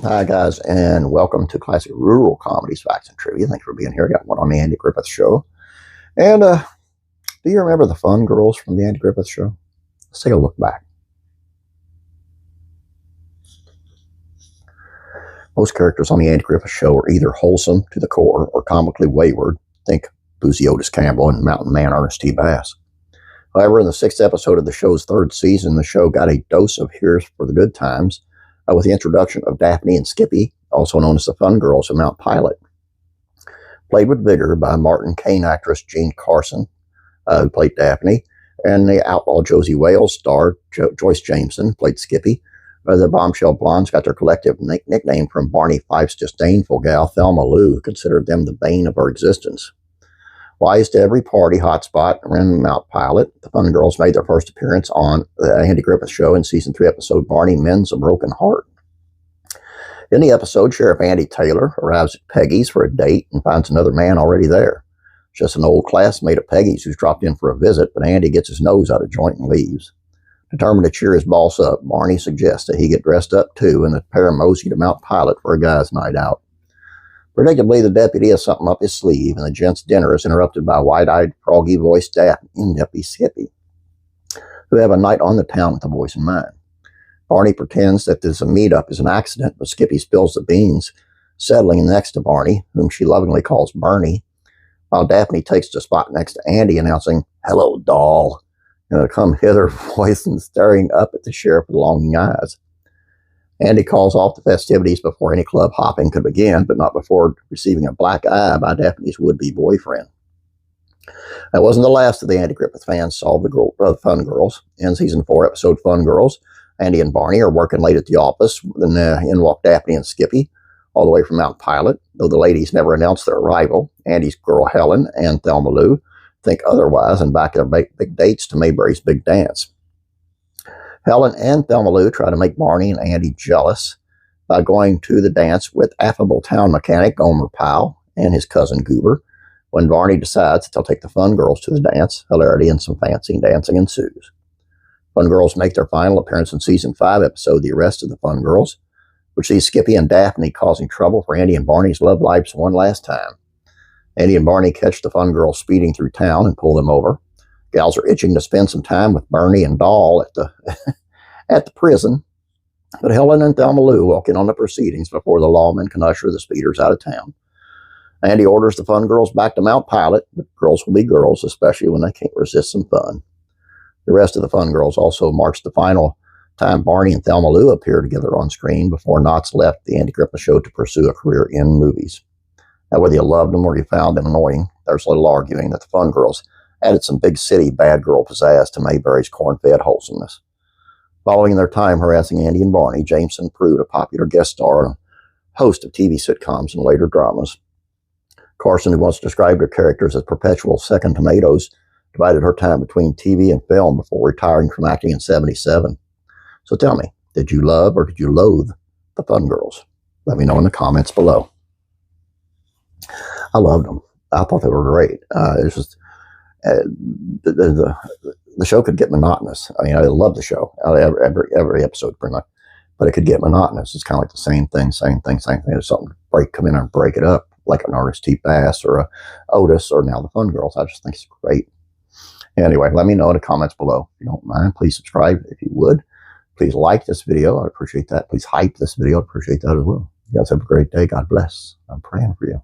Hi, guys, and welcome to Classic Rural Comedies, Facts, and Trivia. Thanks for being here. I got one on the Andy Griffith Show. And do you remember the fun girls from the Andy Griffith Show? Let's take a look back. Most characters on the Andy Griffith Show are either wholesome to the core or comically wayward. Think boozy Otis Campbell and mountain man Ernest T. However, in the 6th episode of the show's 3rd season, the show got a dose of Here's for the Good Times with the introduction of Daphne and Skippy, also known as the Fun Girls of Mount Pilot. Played with vigor by Martin Caine actress Jean Carson, who played Daphne, and the outlaw Josie Wales star Joyce Jameson played Skippy. The bombshell blondes got their collective nickname from Barney Fife's disdainful gal Thelma Lou, who considered them the bane of her existence. Wise to every party hotspot around Mount Pilot, the Fun Girls made their first appearance on the Andy Griffith Show in Season 3 episode Barney Mends a Broken Heart. In the episode, Sheriff Andy Taylor arrives at Peggy's for a date and finds another man already there. Just an old classmate of Peggy's who's dropped in for a visit, but Andy gets his nose out of joint and leaves. Determined to cheer his boss up, Barney suggests that he get dressed up too, and the pair mosey to Mount Pilot for a guy's night out. Predictably, the deputy has something up his sleeve, and the gents' dinner is interrupted by wide-eyed, froggy-voiced Daphne and Skippy, who have a night on the town with the boys in mind. Barney pretends that this meet-up is an accident, but Skippy spills the beans, settling next to Barney, whom she lovingly calls Bernie, while Daphne takes the spot next to Andy, announcing, "Hello, doll," in a come hither voice and staring up at the sheriff with longing eyes. Andy calls off the festivities before any club hopping could begin, but not before receiving a black eye by Daphne's would-be boyfriend. That wasn't the last of the Andy Griffith fans saw the Fun Girls. In Season 4 episode Fun Girls, Andy and Barney are working late at the office, and in walk Daphne and Skippy, all the way from Mount Pilot. Though the ladies never announced their arrival, Andy's girl Helen and Thelma Lou think otherwise and back their big dates to Mayberry's big dance. Helen and Thelma Lou try to make Barney and Andy jealous by going to the dance with affable town mechanic Gomer Powell and his cousin Goober. When Barney decides that they'll take the Fun Girls to the dance, hilarity and some fancy dancing ensues. Fun Girls make their final appearance in Season 5 episode The Arrest of the Fun Girls, which sees Skippy and Daphne causing trouble for Andy and Barney's love lives one last time. Andy and Barney catch the Fun Girls speeding through town and pull them over. Gals are itching to spend some time with Bernie and Doll at the at the prison, but Helen and Thelma Lou walk in on the proceedings before the lawmen can usher the speeders out of town. Andy orders the Fun Girls back to Mount Pilot, but girls will be girls, especially when they can't resist some fun. The rest of the Fun Girls also marks the final time Barney and Thelma Lou appear together on screen before Knotts left the Andy Griffith Show to pursue a career in movies. Now, whether you loved them or you found them annoying, there's little arguing that the Fun Girls added some big city bad girl pizzazz to Mayberry's corn-fed wholesomeness. Following their time harassing Andy and Barney, Jameson proved a popular guest star on a host of TV sitcoms and later dramas. Carson, who once described her characters as perpetual second tomatoes, divided her time between TV and film before retiring from acting in '77. So tell me, did you love or did you loathe the Fun Girls? Let me know in the comments below. I loved them. I thought they were great. It's just the show could get monotonous. I mean, I love the show. Every episode, pretty much. But it could get monotonous. It's kind of like the same thing. There's something to come in and break it up, like an Ernest T or a Otis or now the Fun Girls. I just think it's great. Anyway, let me know in the comments below. If you don't mind, please subscribe if you would. Please like this video. I'd appreciate that. Please hype this video. I'd appreciate that as well. You guys have a great day. God bless. I'm praying for you.